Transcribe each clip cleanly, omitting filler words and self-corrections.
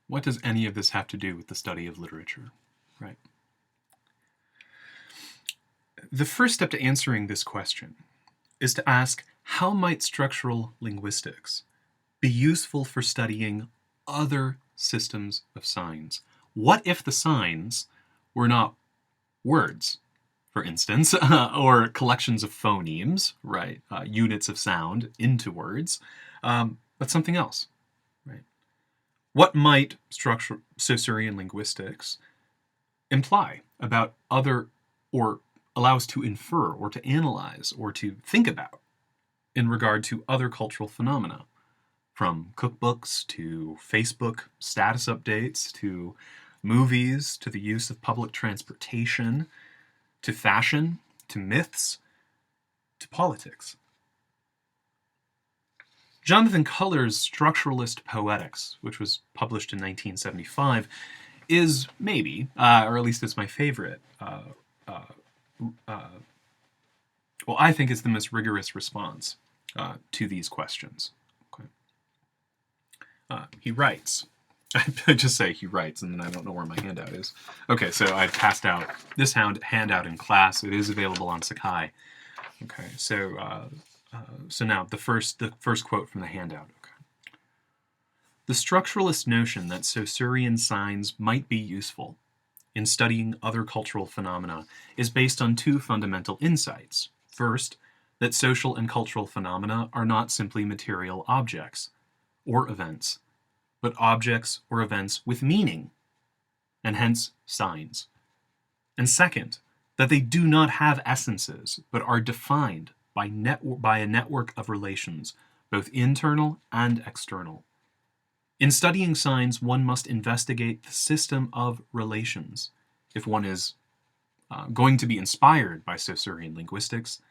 What does any of this have to do with the study of literature, right? The first step to answering this question is to ask, how might structural linguistics be useful for studying other systems of signs? What if the signs were not words, for instance, or collections of phonemes, right, units of sound into words, but something else, right? What might Saussurian linguistics imply about other, or allow us to infer or to analyze or to think about in regard to other cultural phenomena, from cookbooks to Facebook status updates to movies to the use of public transportation to fashion to myths to politics. Jonathan Culler's Structuralist Poetics, which was published in 1975, is maybe, or at least it's my favorite, well, I think it's the most rigorous response to these questions. Okay. He writes, I just say he writes, and then I don't know where my handout is. Okay, so I passed out this handout in class. It is available on Sakai. Okay, so now the first quote from the handout. Okay. The structuralist notion that Saussurian signs might be useful in studying other cultural phenomena is based on two fundamental insights. First, that social and cultural phenomena are not simply material objects or events, but objects or events with meaning, and hence signs. And second, that they do not have essences, but are defined by a network of relations, both internal and external. In studying signs, one must investigate the system of relations, if one is going to be inspired by Saussurian linguistics,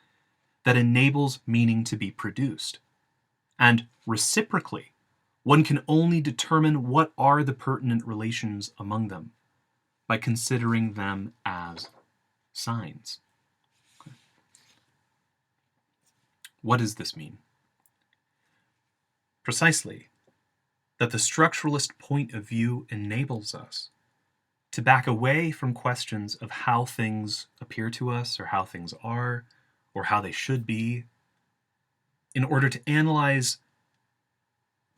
that enables meaning to be produced. And reciprocally, one can only determine what are the pertinent relations among them by considering them as signs. Okay. What does this mean? Precisely, that the structuralist point of view enables us to back away from questions of how things appear to us, or how things are, or how they should be, in order to analyze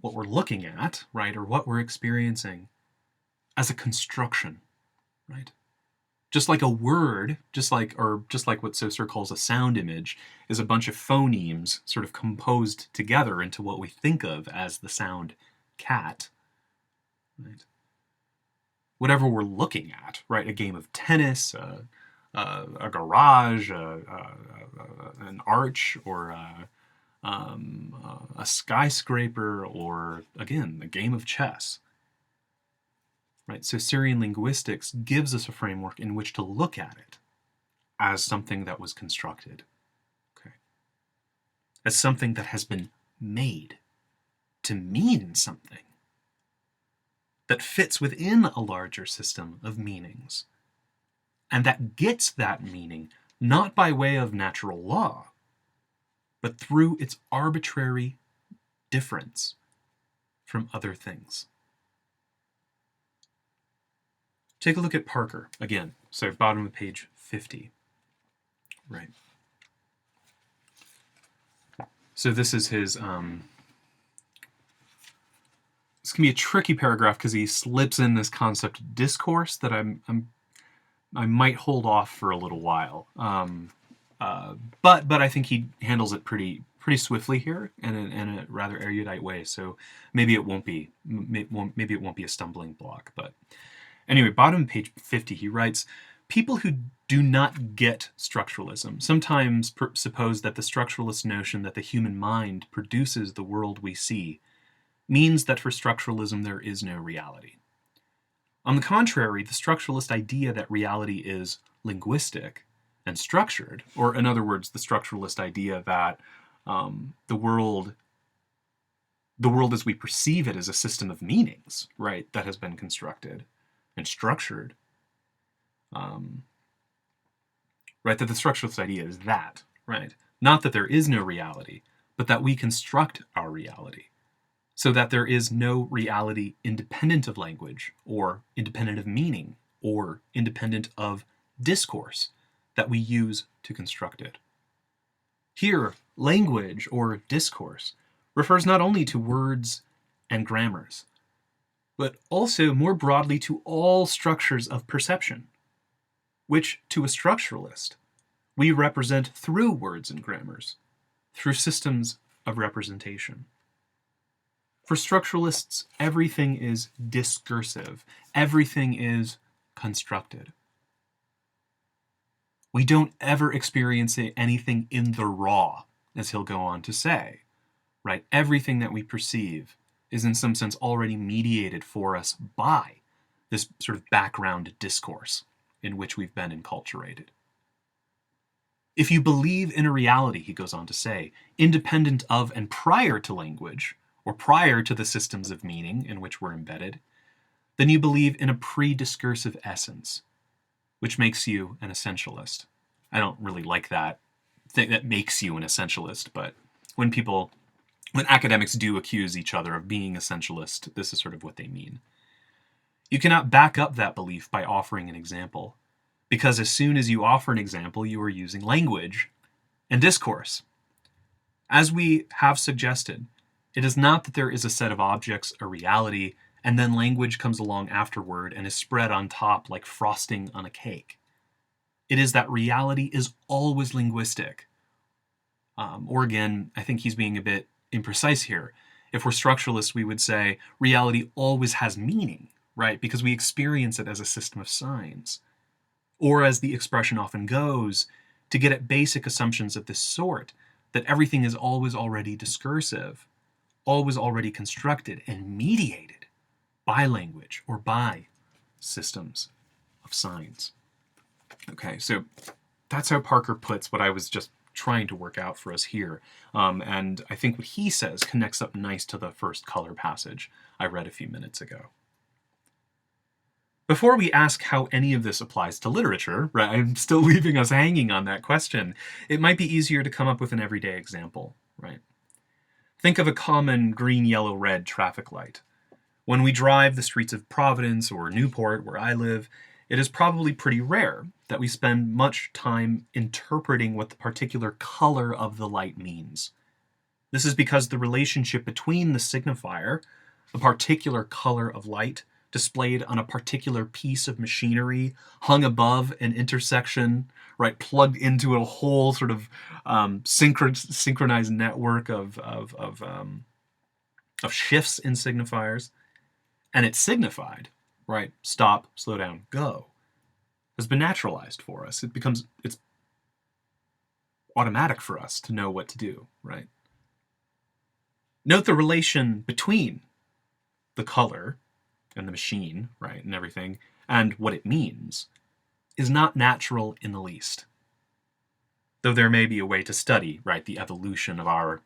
what we're looking at, right, or what we're experiencing as a construction, right? Just like a word, just like what Saussure calls a sound image, is a bunch of phonemes sort of composed together into what we think of as the sound cat, right? Whatever we're looking at, right? A game of tennis, a garage, an arch, or a skyscraper, or again, a game of chess. Right? So Saussurian linguistics gives us a framework in which to look at it as something that was constructed, okay? As something that has been made to mean something that fits within a larger system of meanings, and that gets that meaning not by way of natural law, but through its arbitrary difference from other things. Take a look at Parker again. So bottom of page 50. Right. So this is his. This can be a tricky paragraph because he slips in this concept of discourse that I might hold off for a little while. But I think he handles it pretty swiftly here and in a rather erudite way. So maybe it won't be a stumbling block. But anyway, bottom page 50, he writes, people who do not get structuralism sometimes suppose that the structuralist notion that the human mind produces the world we see means that for structuralism there is no reality. On the contrary, the structuralist idea that reality is linguistic and structured, or in other words, the structuralist idea that the world as we perceive it is a system of meanings, right, that has been constructed and structured, right, that the structuralist idea is that, right, not that there is no reality, but that we construct our reality. so that there is no reality independent of language, or independent of meaning, or independent of discourse that we use to construct it. Here, language, or discourse, refers not only to words and grammars, but also more broadly to all structures of perception, which, to a structuralist, we represent through words and grammars, through systems of representation. For structuralists, everything is discursive, everything is constructed. We don't ever experience anything in the raw, as he'll go on to say, right? Everything that we perceive is in some sense already mediated for us by this sort of background discourse in which we've been enculturated. If you believe in a reality, he goes on to say, independent of and prior to language, or prior to the systems of meaning in which we're embedded, then you believe in a pre-discursive essence, which makes you an essentialist. I don't really like that thing that makes you an essentialist, but when academics do accuse each other of being essentialist, this is sort of what they mean. You cannot back up that belief by offering an example, because as soon as you offer an example, you are using language and discourse. As we have suggested, it is not that there is a set of objects, a reality, and then language comes along afterward and is spread on top like frosting on a cake. It is that reality is always linguistic. Or again, I think he's being a bit imprecise here. If we're structuralists, we would say reality always has meaning, right? Because we experience it as a system of signs. Or as the expression often goes, to get at basic assumptions of this sort, that everything is always already discursive, always already constructed and mediated by language or by systems of signs. Okay, so that's how Parker puts what I was just trying to work out for us here. And I think what he says connects up nice to the first Culler passage I read a few minutes ago. Before we ask how any of this applies to literature, right, I'm still leaving us hanging on that question, it might be easier to come up with an everyday example, right? Think of a common green, yellow, red traffic light. When we drive the streets of Providence or Newport, where I live, it is probably pretty rare that we spend much time interpreting what the particular color of the light means. This is because the relationship between the signifier, the particular color of light, displayed on a particular piece of machinery, hung above an intersection, right, plugged into a whole sort of synchronized network of shifts in signifiers, and it's signified, right, stop, slow down, go, has been naturalized for us. It's automatic for us to know what to do, right? Note the relation between the color and the machine, right, and everything, and what it means, is not natural in the least. Though there may be a way to study, right, the evolution of our,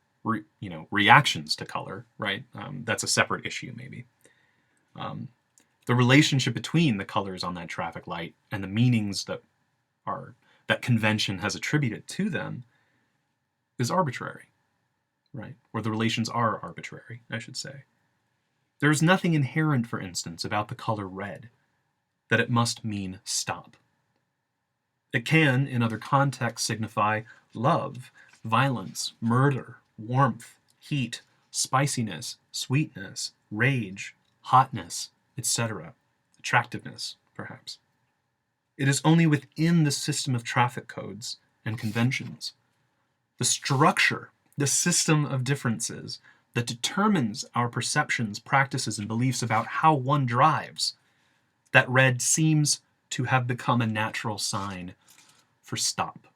reactions to color, right? That's a separate issue, maybe. The relationship between the colors on that traffic light and the meanings that convention has attributed to them is arbitrary, right? Or the relations are arbitrary, I should say. There is nothing inherent, for instance, about the color red, that it must mean stop. It can, in other contexts, signify love, violence, murder, warmth, heat, spiciness, sweetness, rage, hotness, etc., attractiveness, perhaps. It is only within the system of traffic codes and conventions, the structure, the system of differences, that determines our perceptions, practices, and beliefs about how one drives, that red seems to have become a natural sign for stop.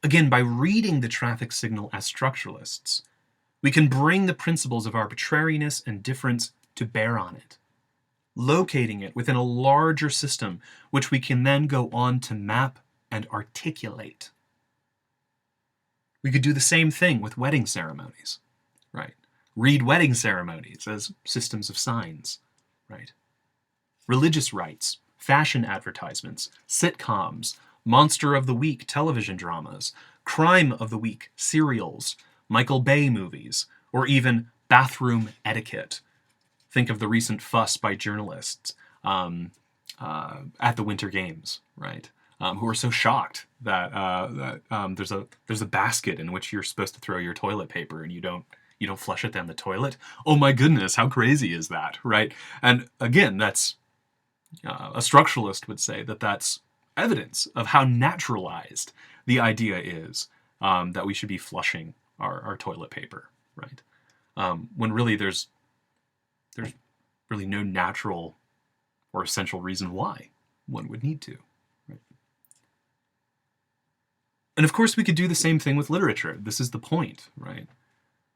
Again, by reading the traffic signal as structuralists, we can bring the principles of arbitrariness and difference to bear on it, locating it within a larger system, which we can then go on to map and articulate. We could do the same thing with wedding ceremonies, right? Read wedding ceremonies as systems of signs, right? Religious rites, fashion advertisements, sitcoms, Monster of the Week television dramas, Crime of the Week serials, Michael Bay movies, or even bathroom etiquette. Think of the recent fuss by journalists at the Winter Games, right? Who are so shocked that there's a basket in which you're supposed to throw your toilet paper and you don't flush it down the toilet. Oh my goodness, how crazy is that, right? And again, that's a structuralist would say that that's evidence of how naturalized the idea is that we should be flushing our toilet paper, right? When really there's really no natural or essential reason why one would need to. Right? And of course, we could do the same thing with literature. This is the point, right?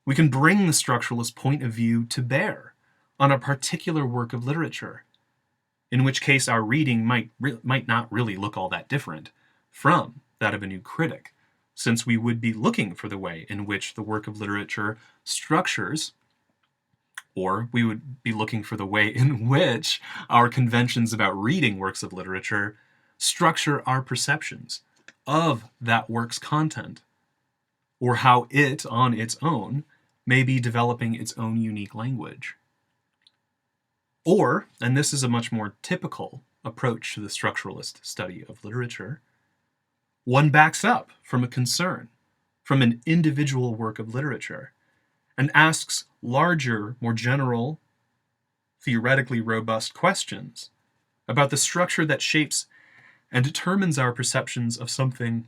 We can bring the structuralist point of view to bear on a particular work of literature, in which case our reading might not really look all that different from that of a new critic, since we would be looking for the way in which the work of literature structures, or we would be looking for the way in which our conventions about reading works of literature structure our perceptions of that work's content, or how it, on its own, may be developing its own unique language. Or, and this is a much more typical approach to the structuralist study of literature, one backs up from a concern, from an individual work of literature, and asks larger, more general, theoretically robust questions about the structure that shapes and determines our perceptions of something,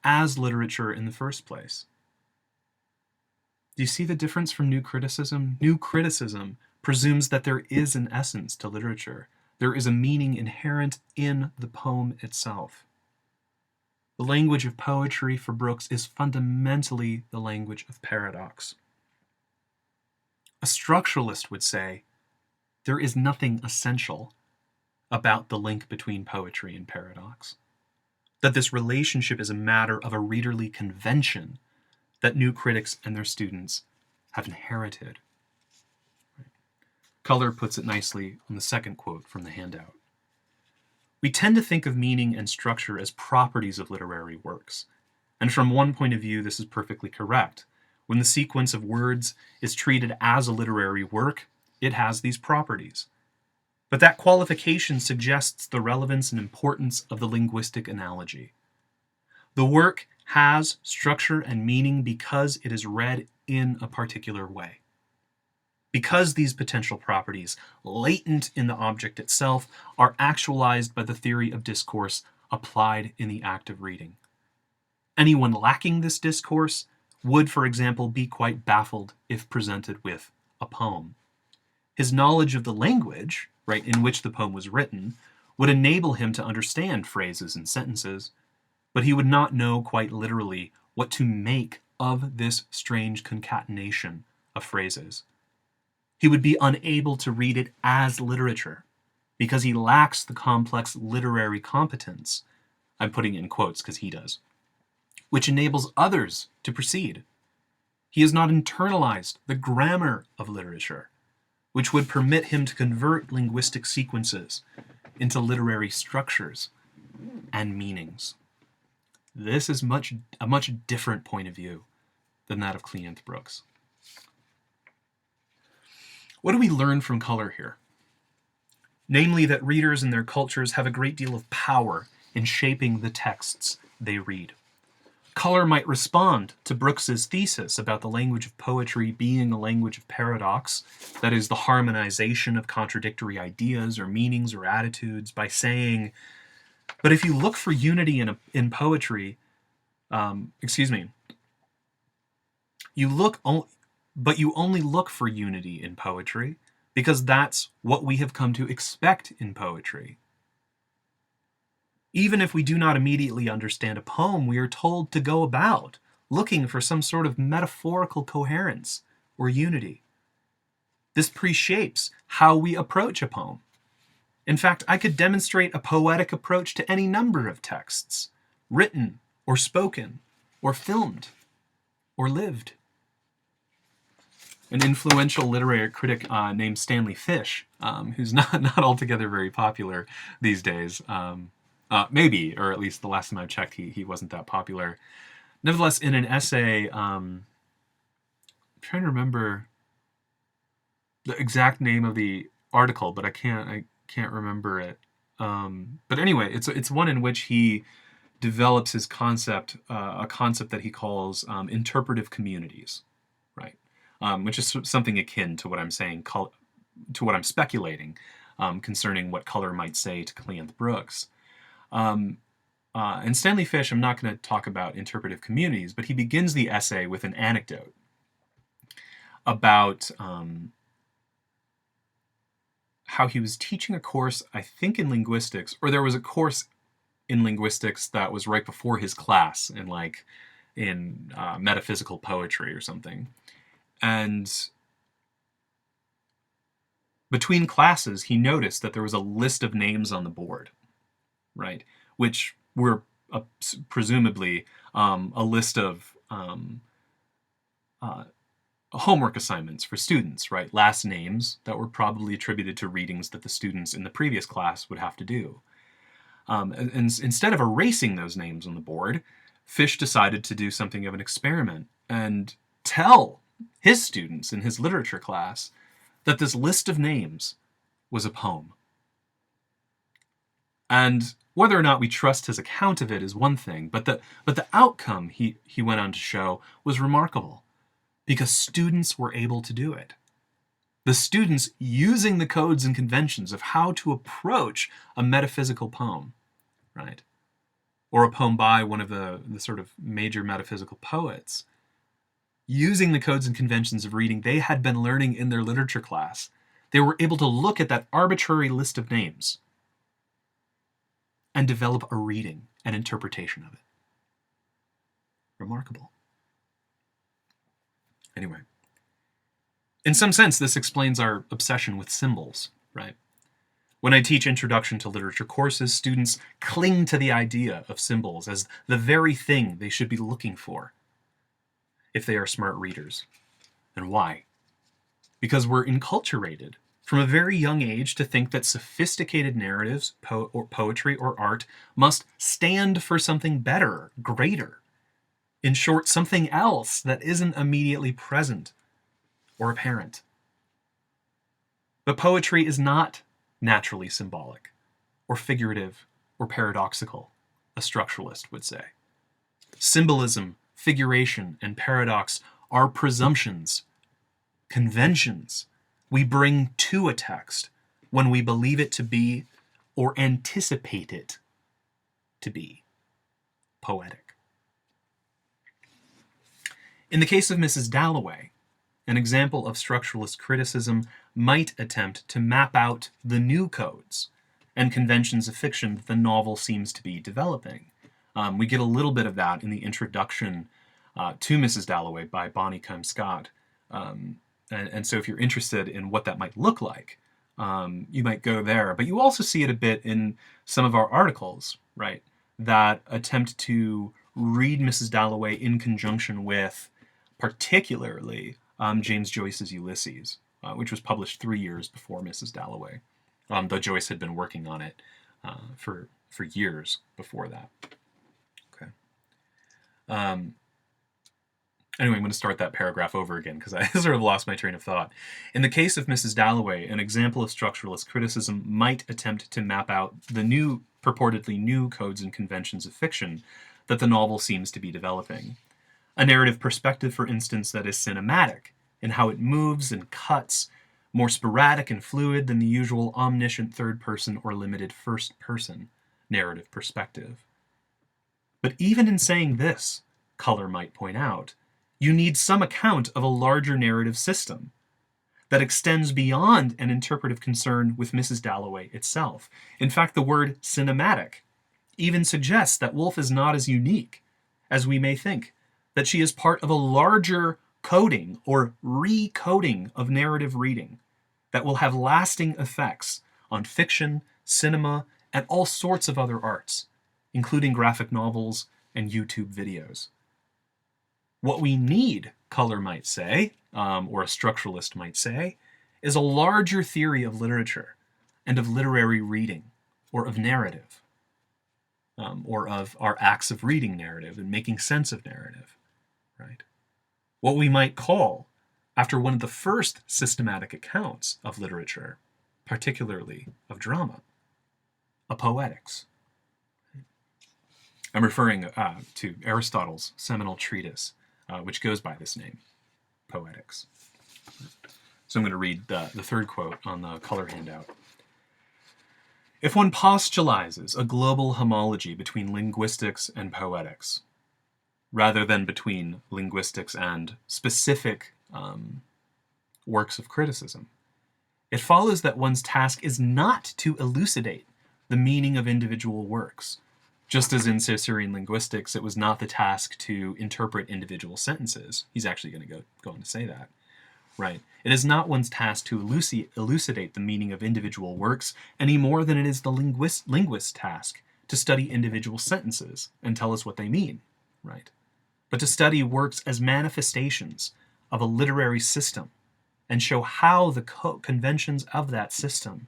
as literature in the first place. Do you see the difference from new criticism? New criticism presumes that there is an essence to literature. There is a meaning inherent in the poem itself. The language of poetry for Brooks is fundamentally the language of paradox. A structuralist would say there is nothing essential about the link between poetry and paradox, that this relationship is a matter of a readerly convention that new critics and their students have inherited. Culler puts it nicely in the second quote from the handout. We tend to think of meaning and structure as properties of literary works, and from one point of view this is perfectly correct. When the sequence of words is treated as a literary work, it has these properties. But that qualification suggests the relevance and importance of the linguistic analogy. The work has structure and meaning because it is read in a particular way. Because these potential properties, latent in the object itself, are actualized by the theory of discourse applied in the act of reading. Anyone lacking this discourse would, for example, be quite baffled if presented with a poem. His knowledge of the language, in which the poem was written, would enable him to understand phrases and sentences, but he would not know quite literally what to make of this strange concatenation of phrases. He would be unable to read it as literature because he lacks the complex literary competence, I'm putting in quotes because he does, which enables others to proceed. He has not internalized the grammar of literature, which would permit him to convert linguistic sequences into literary structures and meanings. This is a much different point of view than that of Cleanth Brooks. What do we learn from Culler here? Namely, that readers and their cultures have a great deal of power in shaping the texts they read. Culler might respond to Brooks's thesis about the language of poetry being a language of paradox, that is, the harmonization of contradictory ideas or meanings or attitudes, by saying, but if you look for unity in poetry, but you only look for unity in poetry because that's what we have come to expect in poetry. Even if we do not immediately understand a poem, we are told to go about looking for some sort of metaphorical coherence or unity. This pre-shapes how we approach a poem. In fact, I could demonstrate a poetic approach to any number of texts, written or spoken or filmed or lived. An influential literary critic named Stanley Fish, who's not altogether very popular these days, maybe, or at least the last time I checked, he wasn't that popular. Nevertheless, in an essay, I'm trying to remember the exact name of the article, but I can't remember it. But anyway, it's one in which he develops his concept, a concept that he calls interpretive communities, right? Which is something akin to what I'm saying, to what I'm speculating concerning what Culler might say to Cleanth Brooks. And Stanley Fish, I'm not going to talk about interpretive communities, but he begins the essay with an anecdote about how he was teaching a course, I think in linguistics, or there was a course in linguistics that was right before his class in metaphysical poetry or something. And between classes, he noticed that there was a list of names on the board, right? Which were presumably a list of homework assignments for students, right? Last names that were probably attributed to readings that the students in the previous class would have to do. And instead of erasing those names on the board, Fish decided to do something of an experiment and tell his students in his literature class that this list of names was a poem. And whether or not we trust his account of it is one thing, but the outcome, he went on to show, was remarkable because students were able to do it. The students using the codes and conventions of how to approach a metaphysical poem, right? Or a poem by one of the sort of major metaphysical poets, using the codes and conventions of reading they had been learning in their literature class. They were able to look at that arbitrary list of names and develop a reading and interpretation of it. Remarkable. Anyway, in some sense, this explains our obsession with symbols, right? When I teach introduction to literature courses, students cling to the idea of symbols as the very thing they should be looking for if they are smart readers. And why? Because we're enculturated from a very young age to think that sophisticated narratives, or poetry or art, must stand for something better, greater. In short, something else that isn't immediately present or apparent. But poetry is not naturally symbolic, or figurative, or paradoxical, a structuralist would say. Symbolism, figuration, and paradox are presumptions, conventions we bring to a text when we believe it to be or anticipate it to be poetic. In the case of Mrs. Dalloway, an example of structuralist criticism might attempt to map out the new codes and conventions of fiction that the novel seems to be developing. We get a little bit of that in the introduction to Mrs. Dalloway by Bonnie Scott. And so if you're interested in what that might look like, you might go there. But you also see it a bit in some of our articles, right, that attempt to read Mrs. Dalloway in conjunction with, particularly, James Joyce's Ulysses, which was published 3 years before Mrs. Dalloway, though Joyce had been working on it for years before that. Okay. Anyway, I'm going to start that paragraph over again because I sort of lost my train of thought. In the case of Mrs. Dalloway, an example of structuralist criticism might attempt to map out the purportedly new codes and conventions of fiction that the novel seems to be developing. A narrative perspective, for instance, that is cinematic in how it moves and cuts, more sporadic and fluid than the usual omniscient third-person or limited first-person narrative perspective. But even in saying this, Culler might point out, you need some account of a larger narrative system that extends beyond an interpretive concern with Mrs. Dalloway itself. In fact, the word cinematic even suggests that Woolf is not as unique as we may think, that she is part of a larger coding or recoding of narrative reading that will have lasting effects on fiction, cinema, and all sorts of other arts, including graphic novels and YouTube videos. What we need, Culler might say, or a structuralist might say, is a larger theory of literature and of literary reading, or of narrative, or of our acts of reading narrative and making sense of narrative, right? What we might call after one of the first systematic accounts of literature, particularly of drama, a Poetics. I'm referring to Aristotle's seminal treatise, which goes by this name, Poetics. So I'm going to read the third quote on the Culler handout. If one postulizes a global homology between linguistics and poetics, rather than between linguistics and specific works of criticism, it follows that one's task is not to elucidate the meaning of individual works, just as in Saussurian linguistics it was not the task to interpret individual sentences. He's actually going to go on to say that. Right. It is not one's task to elucidate the meaning of individual works any more than it is the linguist's task to study individual sentences and tell us what they mean. Right. But to study works as manifestations of a literary system and show how the conventions of that system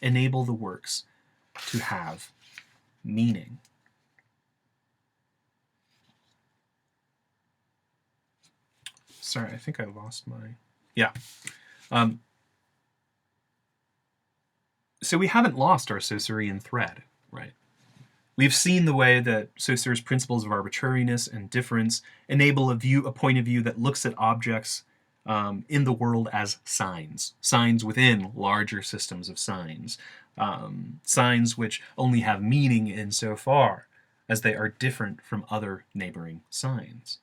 enable the works to have meaning. Sorry, I think I lost my... Yeah. So we haven't lost our Saussurian thread, right? We've seen the way that Saussure's principles of arbitrariness and difference enable a point of view that looks at objects in the world as signs within larger systems of signs, signs which only have meaning insofar as they are different from other neighboring signs.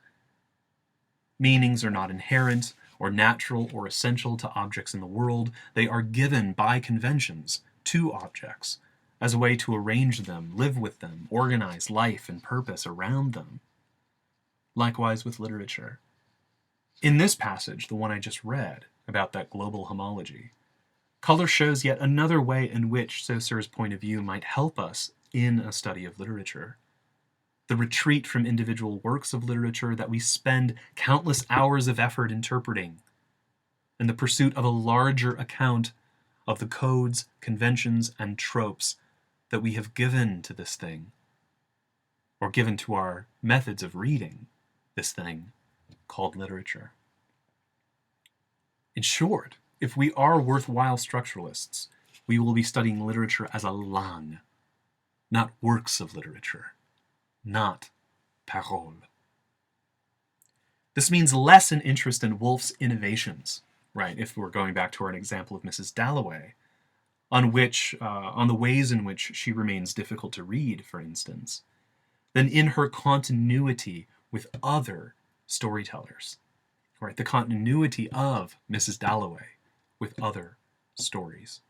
Meanings are not inherent or natural or essential to objects in the world. They are given by conventions to objects as a way to arrange them, live with them, organize life and purpose around them. Likewise with literature. In this passage, the one I just read about that global homology, Culler shows yet another way in which Saussure's point of view might help us in a study of literature. The retreat from individual works of literature that we spend countless hours of effort interpreting, and the pursuit of a larger account of the codes, conventions, and tropes that we have given to this thing, or given to our methods of reading this thing called literature. In short, if we are worthwhile structuralists, we will be studying literature as a langue, not works of literature. Not parole. This means less an interest in Woolf's innovations, right? If we're going back to our example of Mrs. Dalloway, on the ways in which she remains difficult to read, for instance, than in her continuity with other storytellers, right? The continuity of Mrs. Dalloway with other stories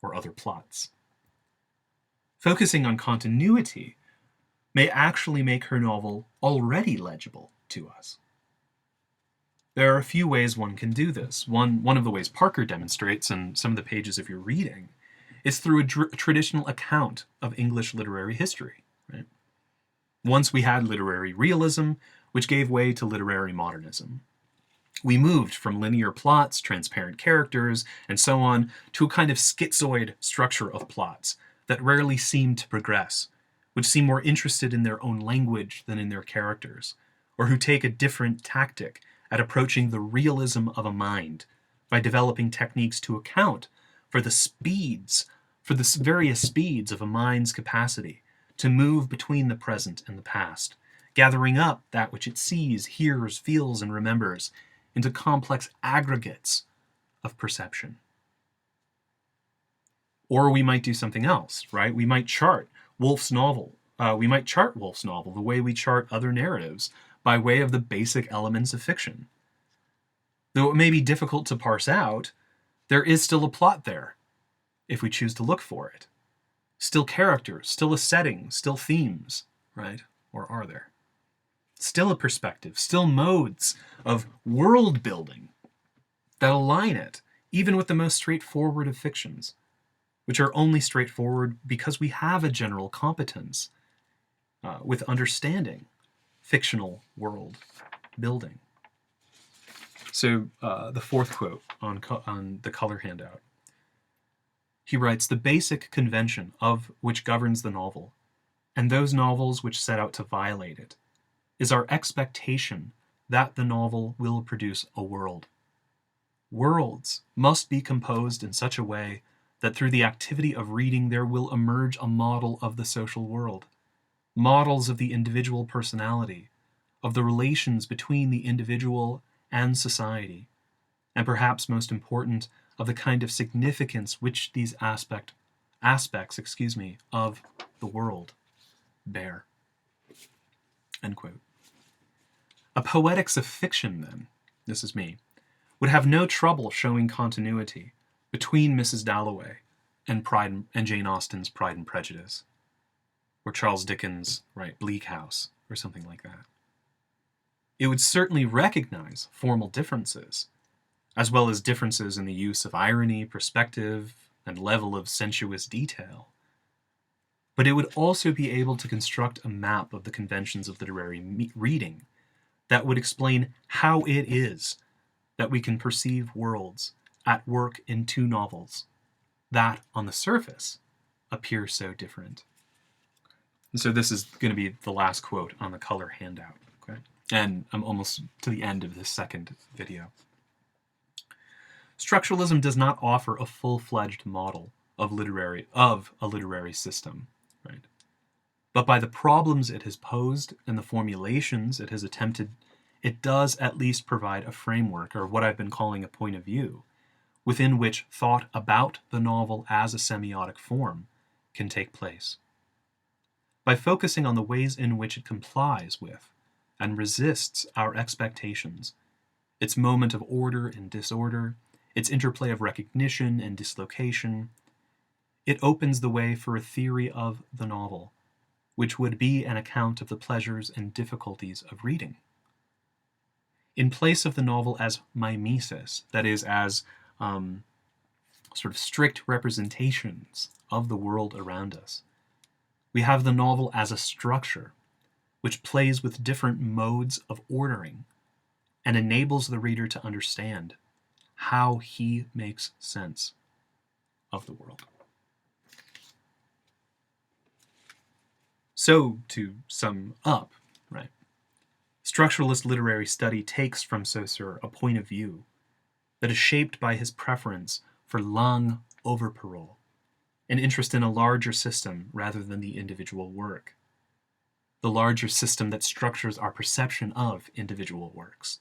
or other plots. Focusing on continuity may actually make her novel already legible to us. There are a few ways one can do this. One of the ways Parker demonstrates in some of the pages of your reading is through a traditional account of English literary history. Right? Once we had literary realism, which gave way to literary modernism. We moved from linear plots, transparent characters, and so on, to a kind of schizoid structure of plots that rarely seem to progress, which seem more interested in their own language than in their characters, or who take a different tactic at approaching the realism of a mind by developing techniques to account for the various speeds of a mind's capacity to move between the present and the past, gathering up that which it sees, hears, feels, and remembers into complex aggregates of perception. Or we might do something else, right? We might chart Woolf's novel the way we chart other narratives by way of the basic elements of fiction. Though it may be difficult to parse out, there is still a plot there, if we choose to look for it. Still characters, still a setting, still themes, right? Or are there? Still a perspective, still modes of world building that align it, even with the most straightforward of fictions, which are only straightforward because we have a general competence with understanding fictional world building. So the fourth quote on the Culler handout. He writes, "The basic convention of which governs the novel, and those novels which set out to violate it, is our expectation that the novel will produce a world, Worlds must be composed in such a way that through the activity of reading there will emerge a model of the social world, models of the individual personality, of the relations between the individual and society, and perhaps most important, of the kind of significance which these aspects of the world bear. End quote. A poetics of fiction, then, this is me, would have no trouble showing continuity between Mrs. Dalloway and Jane Austen's Pride and Prejudice, or Charles Dickens' Bleak House, or something like that. It would certainly recognize formal differences, as well as differences in the use of irony, perspective, and level of sensuous detail. But it would also be able to construct a map of the conventions of literary reading that would explain how it is that we can perceive worlds at work in two novels that, on the surface, appear so different. And so this is going to be the last quote on the Culler handout. Okay? And I'm almost to the end of this second video. Structuralism does not offer a full-fledged model of a literary system, right? But by the problems it has posed and the formulations it has attempted, it does at least provide a framework, or what I've been calling a point of view, within which thought about the novel as a semiotic form can take place. By focusing on the ways in which it complies with and resists our expectations, its moment of order and disorder, its interplay of recognition and dislocation, it opens the way for a theory of the novel, which would be an account of the pleasures and difficulties of reading. In place of the novel as mimesis, that is, as sort of strict representations of the world around us, we have the novel as a structure, which plays with different modes of ordering and enables the reader to understand how he makes sense of the world. So, to sum up, right, structuralist literary study takes from Saussure a point of view that is shaped by his preference for langue over parole, an interest in a larger system rather than the individual work, the larger system that structures our perception of individual works.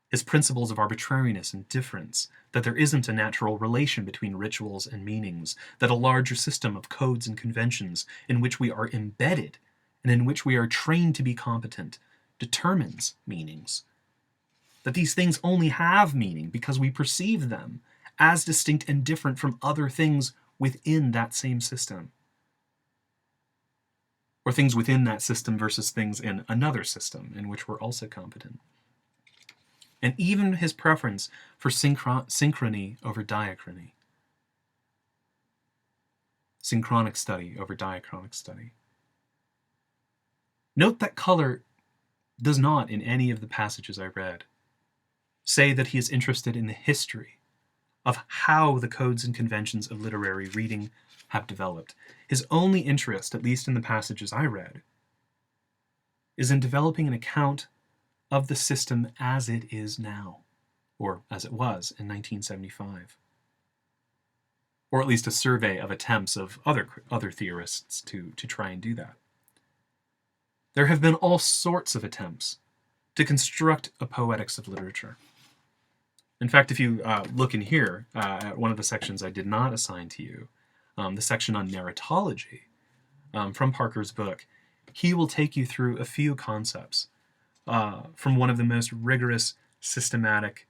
His principles of arbitrariness and difference, that there isn't a natural relation between rituals and meanings, that a larger system of codes and conventions in which we are embedded and in which we are trained to be competent determines meanings, that these things only have meaning because we perceive them as distinct and different from other things within that same system, or things within that system versus things in another system in which we're also competent. And even his preference for synchrony over diachrony, synchronic study over diachronic study. Note that Culler does not, in any of the passages I read, say that he is interested in the history of how the codes and conventions of literary reading have developed. His only interest, at least in the passages I read, is in developing an account of the system as it is now, or as it was in 1975. Or at least a survey of attempts of other theorists to try and do that. There have been all sorts of attempts to construct a poetics of literature. In fact, if you look in here at one of the sections I did not assign to you, the section on narratology from Parker's book, he will take you through a few concepts from one of the most rigorous systematic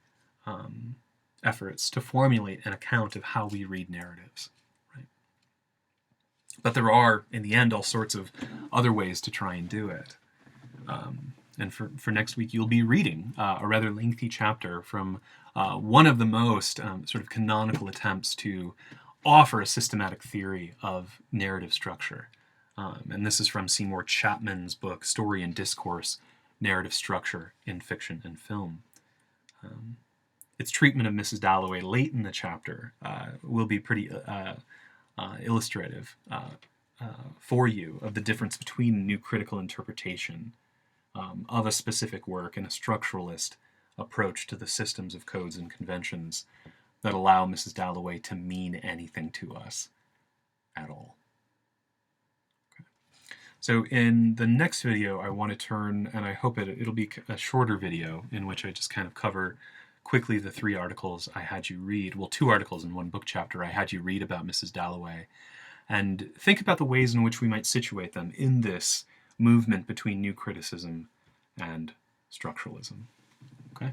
efforts to formulate an account of how we read narratives. Right? But there are, in the end, all sorts of other ways to try and do it. And for next week, you'll be reading a rather lengthy chapter from one of the most sort of canonical attempts to offer a systematic theory of narrative structure. And this is from Seymour Chapman's book, Story and Discourse, Narrative Structure in Fiction and Film. Its treatment of Mrs. Dalloway late in the chapter will be pretty illustrative for you of the difference between new critical interpretation of a specific work and a structuralist approach to the systems of codes and conventions that allow Mrs. Dalloway to mean anything to us at all. So in the next video, I want to turn, and I hope it'll be a shorter video in which I just kind of cover quickly the 3 articles I had you read, well, 2 articles in one book chapter I had you read about Mrs. Dalloway, and think about the ways in which we might situate them in this movement between new criticism and structuralism. Okay?